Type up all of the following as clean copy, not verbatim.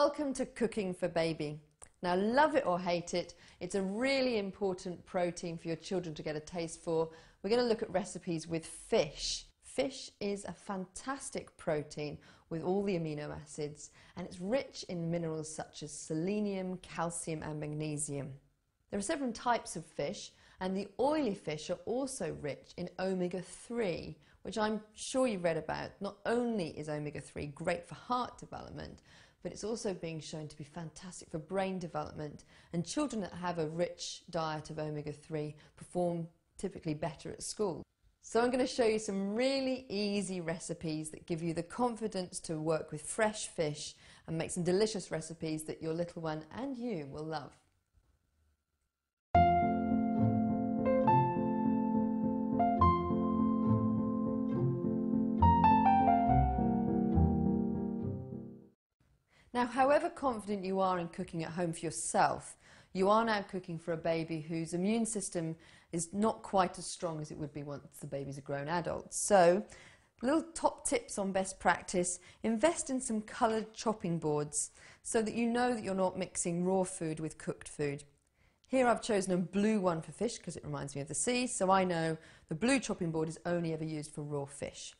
Welcome to Cooking for Baby. Now, love it or hate it, it's a really important protein for your children to get a taste for. We're going to look at recipes with fish. Fish is a fantastic protein with all the amino acids, and it's rich in minerals such as selenium, calcium and magnesium. There are several types of fish, and the oily fish are also rich in omega-3, which I'm sure you've read about. Not only is omega-3 great for heart development, but it's also being shown to be fantastic for brain development, and children that have a rich diet of omega-3 perform typically better at school. So I'm going to show you some really easy recipes that give you the confidence to work with fresh fish and make some delicious recipes that your little one and you will love. Now, however confident you are in cooking at home for yourself, you are now cooking for a baby whose immune system is not quite as strong as it would be once the baby's a grown adult. So, little top tips on best practice: invest in some coloured chopping boards so that you know that you're not mixing raw food with cooked food. Here I've chosen a blue one for fish because it reminds me of the sea, so I know the blue chopping board is only ever used for raw fish.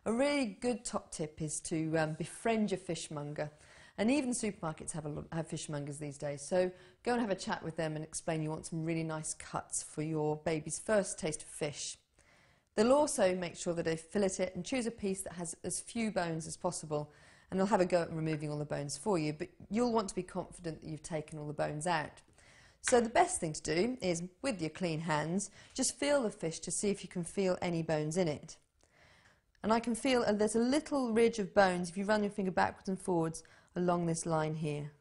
A really good top tip is to befriend your fishmonger, and even supermarkets have fishmongers these days, so go and have a chat with them and explain you want some really nice cuts for your baby's first taste of fish. They'll also make sure that they fillet it and choose a piece that has as few bones as possible, and they'll have a go at removing all the bones for you, but you'll want to be confident that you've taken all the bones out. So the best thing to do is, with your clean hands, just feel the fish to see if you can feel any bones in it. And I can feel there's a little ridge of bones if you run your finger backwards and forwards along this line here.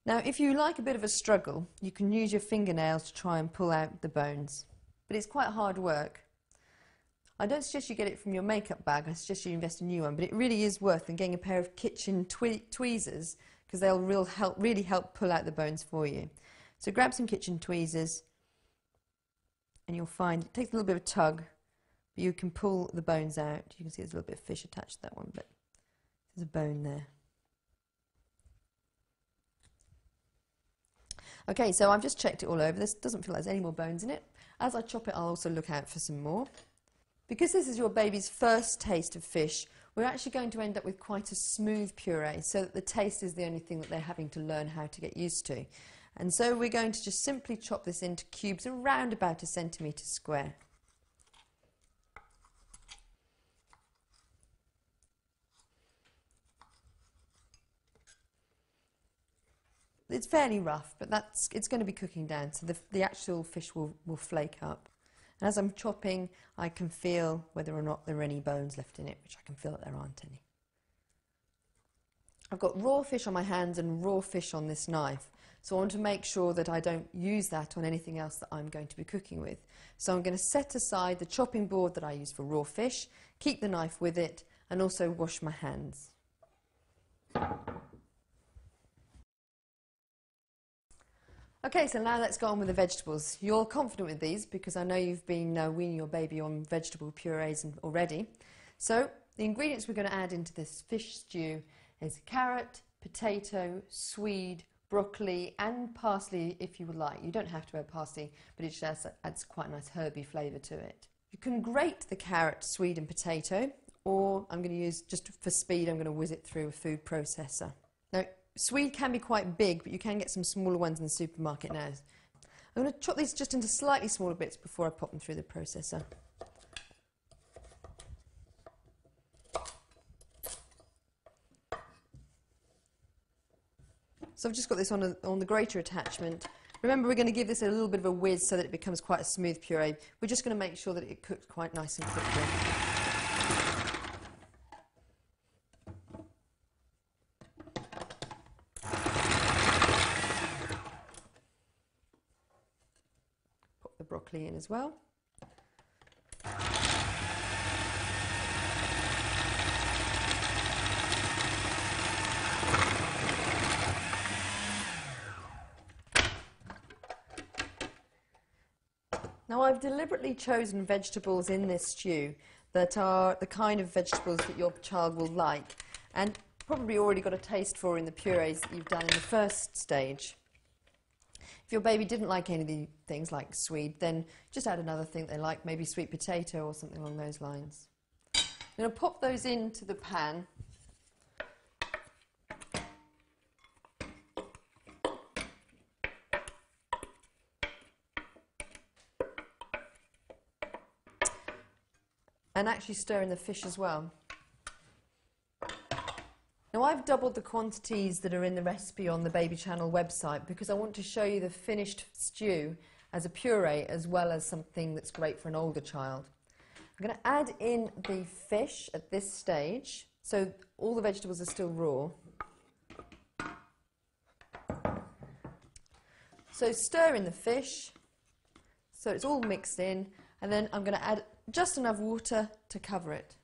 Now, if you like a bit of a struggle, you can use your fingernails to try and pull out the bones. But it's quite hard work. I don't suggest you get it from your makeup bag, I suggest you invest in a new one, but it really is worth getting a pair of kitchen tweezers, because they'll really help pull out the bones for you. So grab some kitchen tweezers and you'll find it takes a little bit of a tug, but you can pull the bones out. You can see there's a little bit of fish attached to that one, but there's a bone there. Okay, so I've just checked it all over. This doesn't feel like there's any more bones in it. As I chop it, I'll also look out for some more. Because this is your baby's first taste of fish, we're actually going to end up with quite a smooth puree, so that the taste is the only thing that they're having to learn how to get used to. And so we're going to just simply chop this into cubes around about 1 centimetre square. It's fairly rough, but it's going to be cooking down, so the actual fish will flake up. And as I'm chopping, I can feel whether or not there are any bones left in it, which I can feel that there aren't any. I've got raw fish on my hands and raw fish on this knife, so I want to make sure that I don't use that on anything else that I'm going to be cooking with. So I'm going to set aside the chopping board that I use for raw fish, keep the knife with it, and also wash my hands. Okay, so now let's go on with the vegetables. You're confident with these because I know you've been weaning your baby on vegetable purees already. So the ingredients we're going to add into this fish stew is carrot, potato, swede, broccoli and parsley if you would like. You don't have to add parsley, but it just adds quite a nice herby flavour to it. You can grate the carrot, swede and potato, or I'm going to use, just for speed, I'm going to whiz it through a food processor. Now, swede can be quite big, but you can get some smaller ones in the supermarket now. I'm going to chop these just into slightly smaller bits before I pop them through the processor. So I've just got this on the grater attachment. Remember, we're going to give this a little bit of a whiz so that it becomes quite a smooth puree. We're just going to make sure that it cooks quite nice and quickly. Broccoli in as well. Now, I've deliberately chosen vegetables in this stew that are the kind of vegetables that your child will like, and probably already got a taste for in the purees that you've done in the first stage. If your baby didn't like any of the things like swede, then just add another thing they like, maybe sweet potato or something along those lines. I'm going to pop those into the pan. And actually stir in the fish as well. Now I've doubled the quantities that are in the recipe on the Baby Channel website because I want to show you the finished stew as a puree as well as something that's great for an older child. I'm going to add in the fish at this stage, so all the vegetables are still raw. So stir in the fish, so it's all mixed in, and then I'm going to add just enough water to cover it.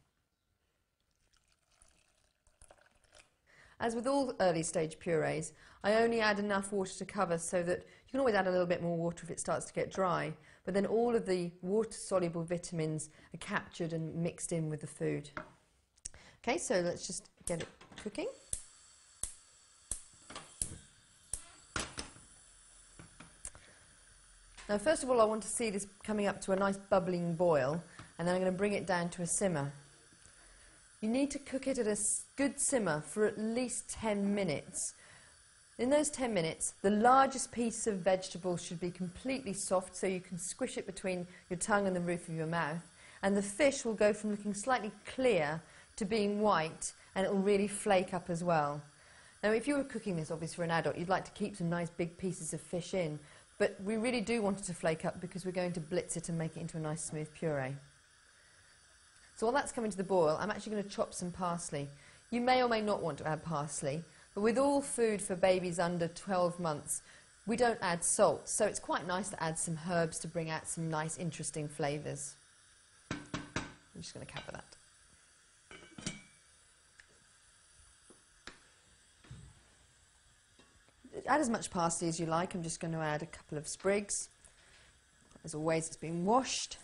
As with all early stage purees, I only add enough water to cover so that you can always add a little bit more water if it starts to get dry, but then all of the water-soluble vitamins are captured and mixed in with the food. Okay, so let's just get it cooking. Now first of all I want to see this coming up to a nice bubbling boil, and then I'm going to bring it down to a simmer. You need to cook it at a good simmer for at least 10 minutes. In those 10 minutes, the largest piece of vegetable should be completely soft so you can squish it between your tongue and the roof of your mouth. And the fish will go from looking slightly clear to being white, and it will really flake up as well. Now if you were cooking this obviously for an adult, you'd like to keep some nice big pieces of fish in, but we really do want it to flake up because we're going to blitz it and make it into a nice smooth puree. So while that's coming to the boil, I'm actually going to chop some parsley. You may or may not want to add parsley, but with all food for babies under 12 months, we don't add salt, so it's quite nice to add some herbs to bring out some nice interesting flavours. I'm just going to cover that. Add as much parsley as you like. I'm just going to add a couple of sprigs. As always, it's been washed.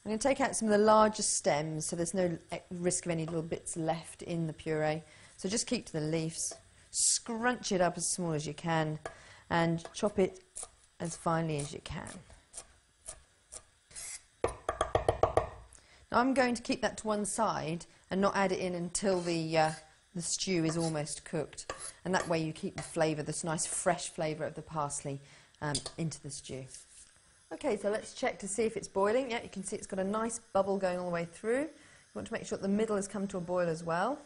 I'm going to take out some of the larger stems so there's no risk of any little bits left in the puree. So just keep to the leaves, scrunch it up as small as you can, and chop it as finely as you can. Now I'm going to keep that to one side and not add it in until the stew is almost cooked, and that way you keep the flavour, this nice fresh flavour of the parsley into the stew. Okay, so let's check to see if it's boiling. Yeah, you can see it's got a nice bubble going all the way through. You want to make sure that the middle has come to a boil as well.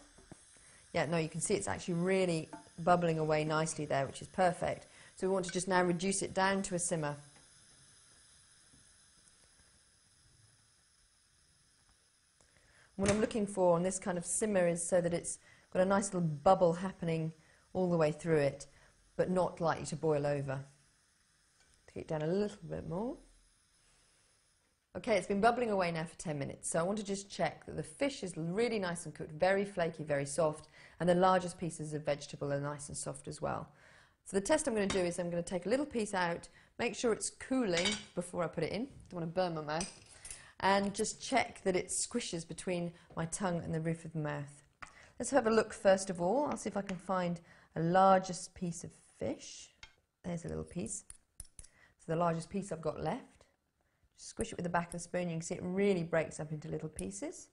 Yeah, no, you can see it's actually really bubbling away nicely there, which is perfect. So we want to just now reduce it down to a simmer. What I'm looking for on this kind of simmer is so that it's got a nice little bubble happening all the way through it, but not likely to boil over. Take it down a little bit more. Okay, it's been bubbling away now for 10 minutes, so I want to just check that the fish is really nice and cooked, very flaky, very soft, and the largest pieces of vegetable are nice and soft as well. So the test I'm going to do is I'm going to take a little piece out, make sure it's cooling before I put it in, don't want to burn my mouth, and just check that it squishes between my tongue and the roof of the mouth. Let's have a look first of all. I'll see if I can find a largest piece of fish. There's a little piece. So the largest piece I've got left. Just squish it with the back of the spoon. You can see it really breaks up into little pieces.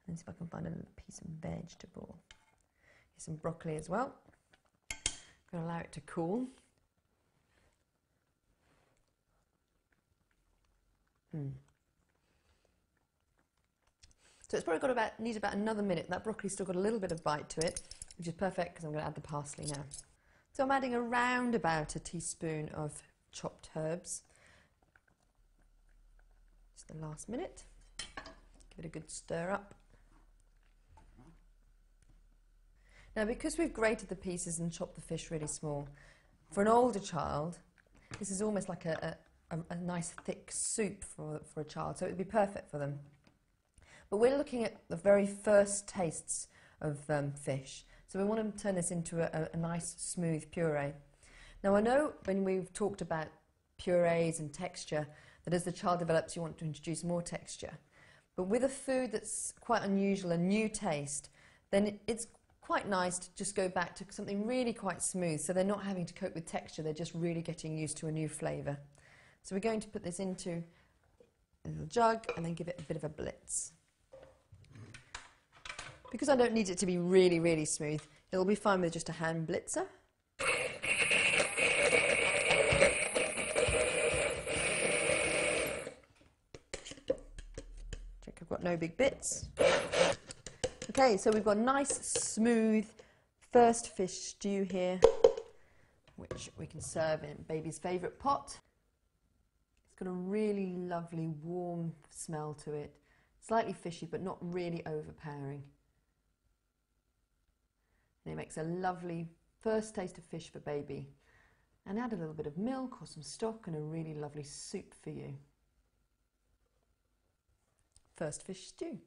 And see if I can find a little piece of vegetable. Here's some broccoli as well. I'm going to allow it to cool. So it's probably got needs about another minute. That broccoli's still got a little bit of bite to it, which is perfect because I'm going to add the parsley now. So I'm adding around about a teaspoon of chopped herbs. Just the last minute. Give it a good stir up. Now because we've grated the pieces and chopped the fish really small, for an older child, this is almost like a nice thick soup for a child, so it would be perfect for them. But we're looking at the very first tastes of fish, so we want to turn this into a nice smooth puree. Now I know when we've talked about purees and texture that as the child develops you want to introduce more texture, but with a food that's quite unusual, a new taste, then it's quite nice to just go back to something really quite smooth, so they're not having to cope with texture, they're just really getting used to a new flavour. So we're going to put this into a little jug and then give it a bit of a blitz. Because I don't need it to be really, really smooth, it'll be fine with just a hand blitzer. Check I've got no big bits. Okay, so we've got a nice, smooth first fish stew here, which we can serve in baby's favourite pot. It's got a really lovely, warm smell to it. Slightly fishy, but not really overpowering. And it makes a lovely first taste of fish for baby. And add a little bit of milk or some stock and a really lovely soup for you. First fish stew.